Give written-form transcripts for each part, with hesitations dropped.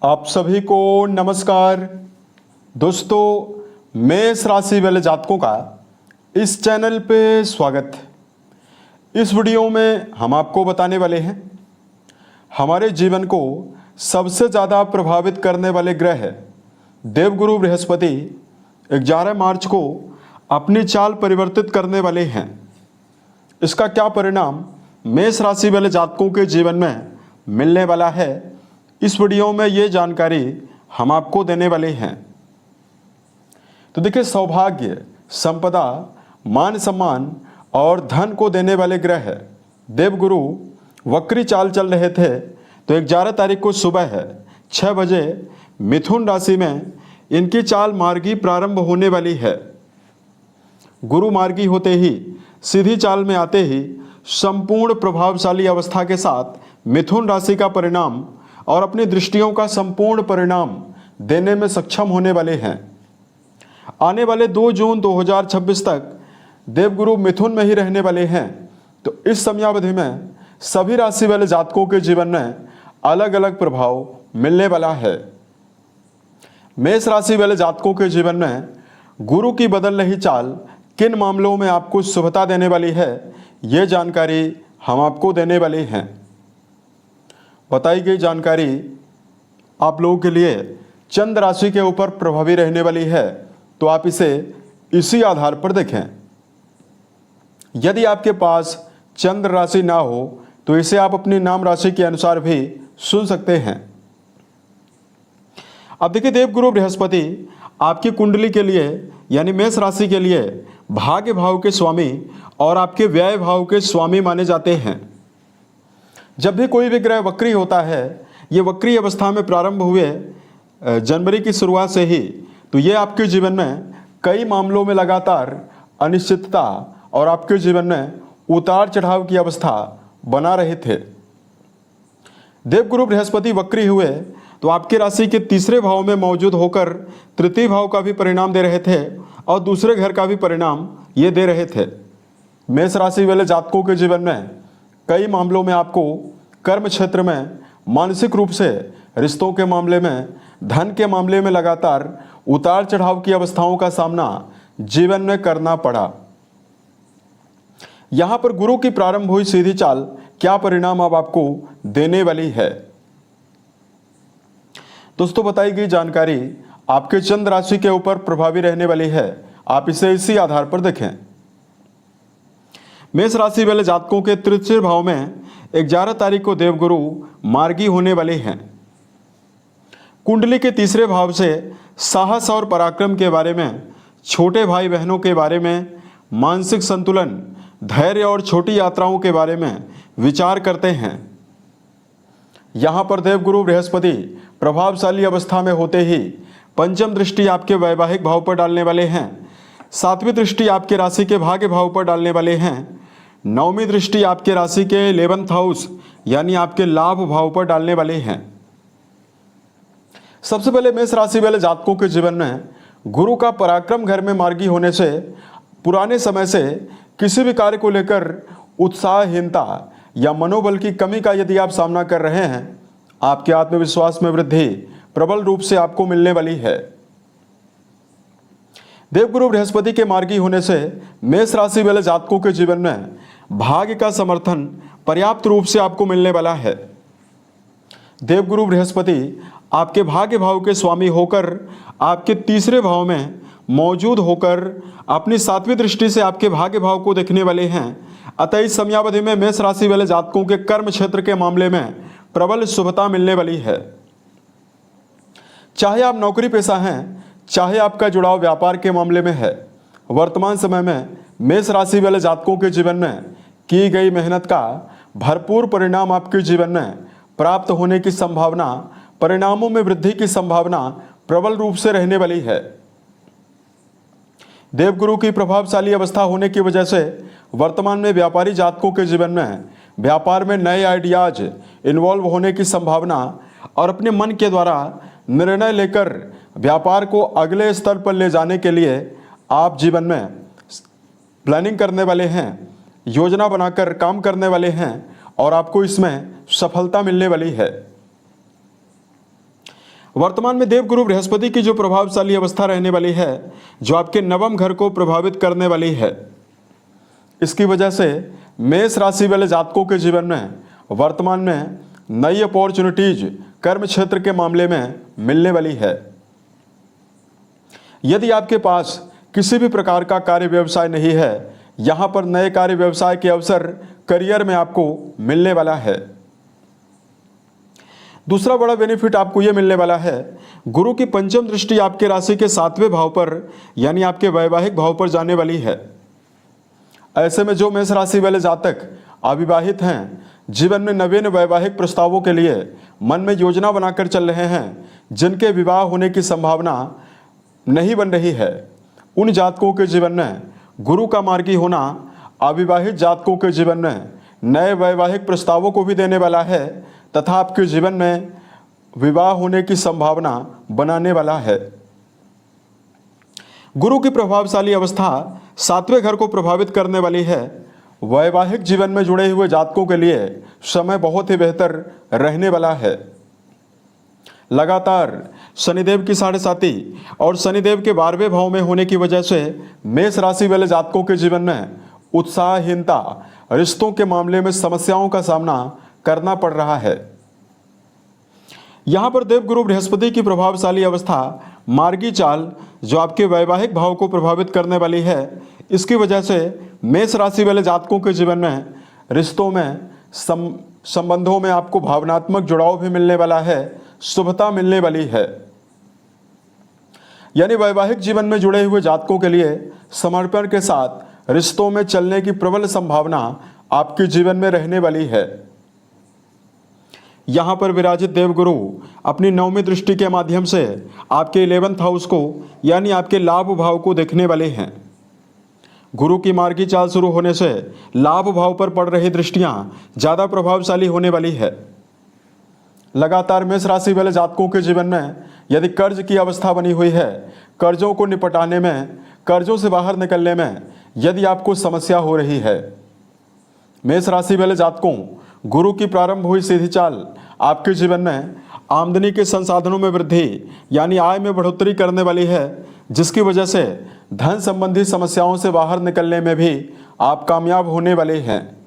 आप सभी को नमस्कार। दोस्तों, मेष राशि वाले जातकों का इस चैनल पे स्वागत है। इस वीडियो में हम आपको बताने वाले हैं हमारे जीवन को सबसे ज़्यादा प्रभावित करने वाले ग्रह देवगुरु बृहस्पति 11 मार्च को अपनी चाल परिवर्तित करने वाले हैं। इसका क्या परिणाम मेष राशि वाले जातकों के जीवन में मिलने वाला है, इस वीडियो में ये जानकारी हम आपको देने वाले हैं। तो देखिए, सौभाग्य, संपदा, मान सम्मान और धन को देने वाले ग्रह देवगुरु वक्री चाल चल रहे थे। तो 11 तारीख को सुबह 6 बजे मिथुन राशि में इनकी चाल मार्गी प्रारंभ होने वाली है। गुरु मार्गी होते ही सीधी चाल में आते ही संपूर्ण प्रभावशाली अवस्था के साथ मिथुन राशि का परिणाम और अपनी दृष्टियों का संपूर्ण परिणाम देने में सक्षम होने वाले हैं। आने वाले 2 जून 2026 तक देवगुरु मिथुन में ही रहने वाले हैं। तो इस समयावधि में सभी राशि वाले जातकों के जीवन में अलग अलग प्रभाव मिलने वाला है। मेष राशि वाले जातकों के जीवन में गुरु की बदल रही चाल किन मामलों में आपको शुभता देने वाली है, ये जानकारी हम आपको देने वाले हैं। बताई गई जानकारी आप लोगों के लिए चंद्र राशि के ऊपर प्रभावी रहने वाली है, तो आप इसे इसी आधार पर देखें। यदि आपके पास चंद्र राशि ना हो तो इसे आप अपनी नाम राशि के अनुसार भी सुन सकते हैं। अब देखिए, देवगुरु बृहस्पति आपकी कुंडली के लिए यानी मेष राशि के लिए भाग्य भाव के स्वामी और आपके व्यय भाव के स्वामी माने जाते हैं। जब भी कोई भी ग्रह वक्री होता है, ये वक्री अवस्था में प्रारंभ हुए जनवरी की शुरुआत से ही, तो ये आपके जीवन में कई मामलों में लगातार अनिश्चितता और आपके जीवन में उतार चढ़ाव की अवस्था बना रहे थे। देवगुरु बृहस्पति वक्री हुए तो आपकी राशि के तीसरे भाव में मौजूद होकर तृतीय भाव का भी परिणाम दे रहे थे और दूसरे घर का भी परिणाम ये दे रहे थे। मेष राशि वाले जातकों के जीवन में कई मामलों में आपको कर्म क्षेत्र में, मानसिक रूप से, रिश्तों के मामले में, धन के मामले में लगातार उतार चढ़ाव की अवस्थाओं का सामना जीवन में करना पड़ा। यहां पर गुरु की प्रारंभ हुई सीधी चाल क्या परिणाम अब आपको देने वाली है। दोस्तों, बताई गई जानकारी आपके चंद्र राशि के ऊपर प्रभावी रहने वाली है, आप इसे इसी आधार पर देखें। मेष राशि वाले जातकों के तृतीय भाव में 11 तारीख को देवगुरु मार्गी होने वाले हैं। कुंडली के तीसरे भाव से साहस और पराक्रम के बारे में, छोटे भाई बहनों के बारे में, मानसिक संतुलन, धैर्य और छोटी यात्राओं के बारे में विचार करते हैं। यहाँ पर देवगुरु बृहस्पति प्रभावशाली अवस्था में होते ही पंचम दृष्टि आपके वैवाहिक भाव पर डालने वाले हैं, 7वीं दृष्टि आपके राशि के भाग्य भाव पर डालने वाले हैं, 9वीं दृष्टि आपके राशि के 11th हाउस यानी आपके लाभ भाव पर डालने वाले हैं। सबसे पहले मेष राशि वाले जातकों के जीवन में गुरु का पराक्रम घर में मार्गी होने से पुराने समय से किसी भी कार्य को लेकर उत्साहहीनता या मनोबल की कमी का यदि आप सामना कर रहे हैं, आपके आत्मविश्वास में वृद्धि प्रबल रूप से आपको मिलने वाली है। देवगुरु बृहस्पति के मार्गी होने से मेष राशि वाले जातकों के जीवन में भाग्य का समर्थन पर्याप्त रूप से आपको मिलने वाला है। देवगुरु बृहस्पति आपके भाग्य भाव के स्वामी होकर आपके तीसरे भाव में मौजूद होकर अपनी 7वीं दृष्टि से आपके भाग्य भाव को देखने वाले हैं। अतः इस समयावधि में मेष राशि वाले जातकों के कर्म क्षेत्र के मामले में प्रबल शुभता मिलने वाली है। चाहे आप नौकरी पेशा हैं, चाहे आपका जुड़ाव व्यापार के मामले में है, वर्तमान समय में मेष राशि वाले जातकों के जीवन में की गई मेहनत का भरपूर परिणाम आपके जीवन में प्राप्त होने की संभावना, परिणामों में वृद्धि की संभावना प्रबल रूप से रहने वाली है। देवगुरु की प्रभावशाली अवस्था होने की वजह से वर्तमान में व्यापारी जातकों के जीवन में व्यापार में नए आइडियाज इन्वॉल्व होने की संभावना और अपने मन के द्वारा निर्णय लेकर व्यापार को अगले स्तर पर ले जाने के लिए आप जीवन में प्लानिंग करने वाले हैं, योजना बनाकर काम करने वाले हैं और आपको इसमें सफलता मिलने वाली है। वर्तमान में देवगुरु बृहस्पति की जो प्रभावशाली अवस्था रहने वाली है, जो आपके नवम घर को प्रभावित करने वाली है, इसकी वजह से मेष राशि वाले जातकों के जीवन में वर्तमान में नई अपॉर्चुनिटीज कर्म क्षेत्र के मामले में मिलने वाली है। यदि आपके पास किसी भी प्रकार का कार्य व्यवसाय नहीं है, यहाँ पर नए कार्य व्यवसाय के अवसर करियर में आपको मिलने वाला है। दूसरा बड़ा बेनिफिट आपको यह मिलने वाला है, गुरु की पंचम दृष्टि आपके राशि के 7वें भाव पर यानी आपके वैवाहिक भाव पर जाने वाली है। ऐसे में जो मेष राशि वाले जातक अविवाहित हैं, जीवन में नवीन वैवाहिक प्रस्तावों के लिए मन में योजना बनाकर चल रहे हैं, जिनके विवाह होने की संभावना नहीं बन रही है, उन जातकों के जीवन में गुरु का मार्गी होना अविवाहित जातकों के जीवन में नए वैवाहिक प्रस्तावों को भी देने वाला है तथा आपके जीवन में विवाह होने की संभावना बनाने वाला है। गुरु की प्रभावशाली अवस्था 7वें घर को प्रभावित करने वाली है। वैवाहिक जीवन में जुड़े हुए जातकों के लिए समय बहुत ही बेहतर रहने वाला है। लगातार शनिदेव की 7.5 और शनिदेव के 12वें भाव में होने की वजह से मेष राशि वाले जातकों के जीवन में उत्साहहीनता, रिश्तों के मामले में समस्याओं का सामना करना पड़ रहा है। यहाँ पर देवगुरु बृहस्पति की प्रभावशाली अवस्था मार्गी चाल जो आपके वैवाहिक भाव को प्रभावित करने वाली है, इसकी वजह से मेष राशि वाले जातकों के जीवन में रिश्तों में संबंधों में आपको भावनात्मक जुड़ाव भी मिलने वाला है, शुभता मिलने वाली है। यानी वैवाहिक जीवन में जुड़े हुए जातकों के लिए समर्पण के साथ रिश्तों में चलने की प्रबल संभावना आपके जीवन में रहने वाली है। यहाँ पर विराजित देवगुरु अपनी 9वीं दृष्टि के माध्यम से आपके 11th हाउस को यानी आपके लाभ भाव को देखने वाले हैं। गुरु की मार्गी चाल शुरू होने से लाभ भाव पर पड़ रही दृष्टियां ज़्यादा प्रभावशाली होने वाली है। लगातार मेष राशि वाले जातकों के जीवन में यदि कर्ज की अवस्था बनी हुई है, कर्जों को निपटाने में, कर्जों से बाहर निकलने में यदि आपको समस्या हो रही है, मेष राशि वाले जातकों गुरु की प्रारंभ हुई सीधी चाल आपके जीवन में आमदनी के संसाधनों में वृद्धि यानी आय में बढ़ोतरी करने वाली है, जिसकी वजह से धन संबंधी समस्याओं से बाहर निकलने में भी आप कामयाब होने वाले हैं।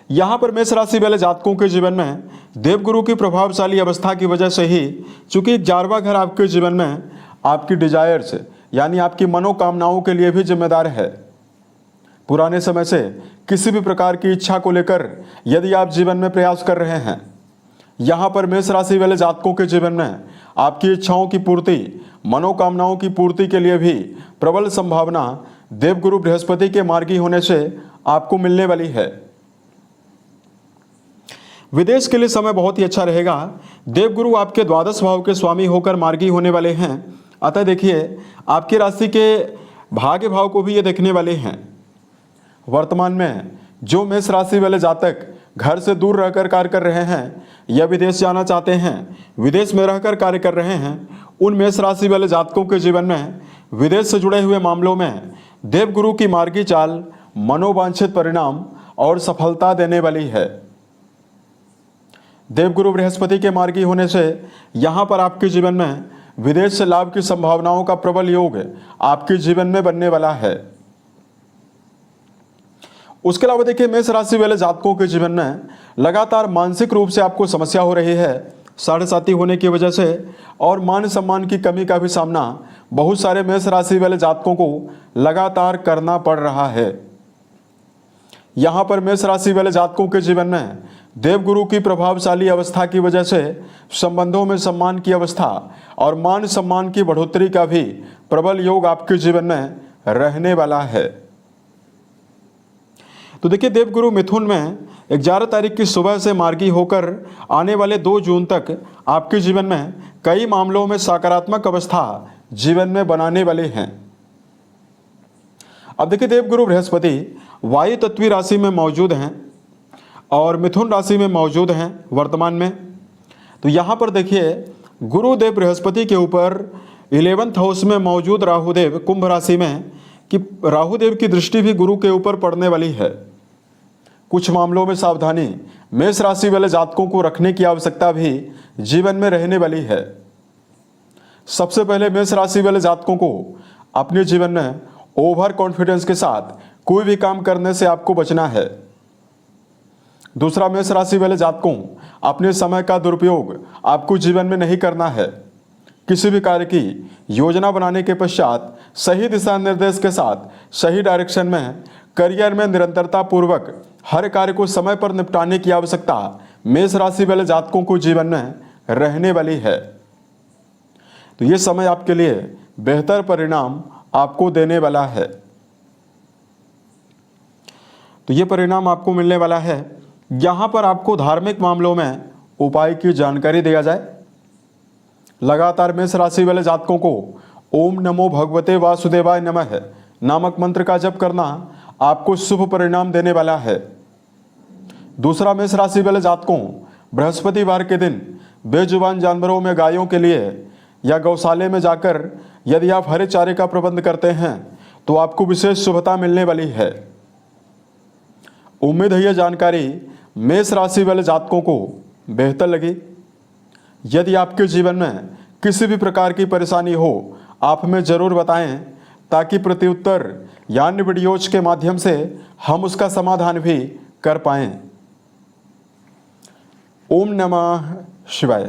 यहाँ पर मेष राशि वाले जातकों के जीवन में देवगुरु की प्रभावशाली अवस्था की वजह से ही, चूंकि 11वां घर आपके जीवन में आपकी डिजायर्स यानी आपकी मनोकामनाओं के लिए भी जिम्मेदार है। पुराने समय से किसी भी प्रकार की इच्छा को लेकर यदि आप जीवन में प्रयास कर रहे हैं, यहाँ पर मेष राशि वाले जातकों के जीवन में आपकी इच्छाओं की पूर्ति, मनोकामनाओं की पूर्ति के लिए भी प्रबल संभावना देवगुरु बृहस्पति के मार्गी होने से आपको मिलने वाली है। विदेश के लिए समय बहुत ही अच्छा रहेगा। देवगुरु आपके 12 भाव के स्वामी होकर मार्गी होने वाले हैं, अतः देखिए आपकी राशि के भाग्य भाव को भी ये देखने वाले हैं। वर्तमान में जो मेष राशि वाले जातक घर से दूर रहकर कार्य कर रहे हैं या विदेश जाना चाहते हैं, विदेश में रहकर कार्य कर रहे हैं, उन मेष राशि वाले जातकों के जीवन में विदेश से जुड़े हुए मामलों में देवगुरु की मार्गी चाल मनोवांछित परिणाम और सफलता देने वाली है। देवगुरु बृहस्पति के मार्गी होने से यहाँ पर आपके जीवन में विदेश से लाभ की संभावनाओं का प्रबल योग आपके जीवन में बनने वाला है। उसके अलावा देखिए मेष राशि वाले जातकों के जीवन में लगातार मानसिक रूप से आपको समस्या हो रही है 7.5 होने की वजह से, और मान सम्मान की कमी का भी सामना बहुत सारे मेष राशि वाले जातकों को लगातार करना पड़ रहा है। यहाँ पर मेष राशि वाले जातकों के जीवन में देवगुरु की प्रभावशाली अवस्था की वजह से संबंधों में सम्मान की अवस्था और मान सम्मान की बढ़ोतरी का भी प्रबल योग आपके जीवन में रहने वाला है। तो देखिए देवगुरु मिथुन में 11 तारीख की सुबह से मार्गी होकर आने वाले 2 जून तक आपके जीवन में कई मामलों में सकारात्मक अवस्था जीवन में बनाने वाले हैं। अब देखिए देवगुरु बृहस्पति वायु तत्वीय राशि में मौजूद हैं और मिथुन राशि में मौजूद हैं वर्तमान में। तो यहाँ पर देखिए गुरुदेव बृहस्पति के ऊपर 11th हाउस में मौजूद राहुदेव कुंभ राशि में कि राहुदेव की दृष्टि भी गुरु के ऊपर पड़ने वाली है। कुछ मामलों में सावधानी मेष राशि वाले जातकों को रखने की आवश्यकता भी जीवन में रहने वाली है। सबसे पहले मेष राशि वाले जातकों को अपने जीवन में ओवर कॉन्फिडेंस के साथ कोई भी काम करने से आपको बचना है। दूसरा, मेष राशि वाले जातकों अपने समय का दुरुपयोग आपको जीवन में नहीं करना है। किसी भी कार्य की योजना बनाने के पश्चात सही दिशा निर्देश के साथ सही डायरेक्शन में करियर में निरंतरता पूर्वक हर कार्य को समय पर निपटाने की आवश्यकता मेष राशि वाले जातकों को जीवन में रहने वाली है। तो ये समय आपके लिए बेहतर परिणाम आपको देने वाला है। तो ये परिणाम आपको मिलने वाला है। यहाँ पर आपको धार्मिक मामलों में उपाय की जानकारी दिया जाए। लगातार मेष राशि वाले जातकों को ओम नमो भगवते वासुदेवाय नमः नामक मंत्र का जप करना आपको शुभ परिणाम देने वाला है। दूसरा, मेष राशि वाले जातकों बृहस्पतिवार के दिन बेजुबान जानवरों में गायों के लिए या गौशाले में जाकर यदि आप हरे चारे का प्रबंध करते हैं तो आपको विशेष शुभता मिलने वाली है। उम्मीद है यह जानकारी मेष राशि वाले जातकों को बेहतर लगी। यदि आपके जीवन में किसी भी प्रकार की परेशानी हो आप हमें ज़रूर बताएं ताकि प्रत्युत्तर या अन्य वीडियोज के माध्यम से हम उसका समाधान भी कर पाएं। ओम नमः शिवाय।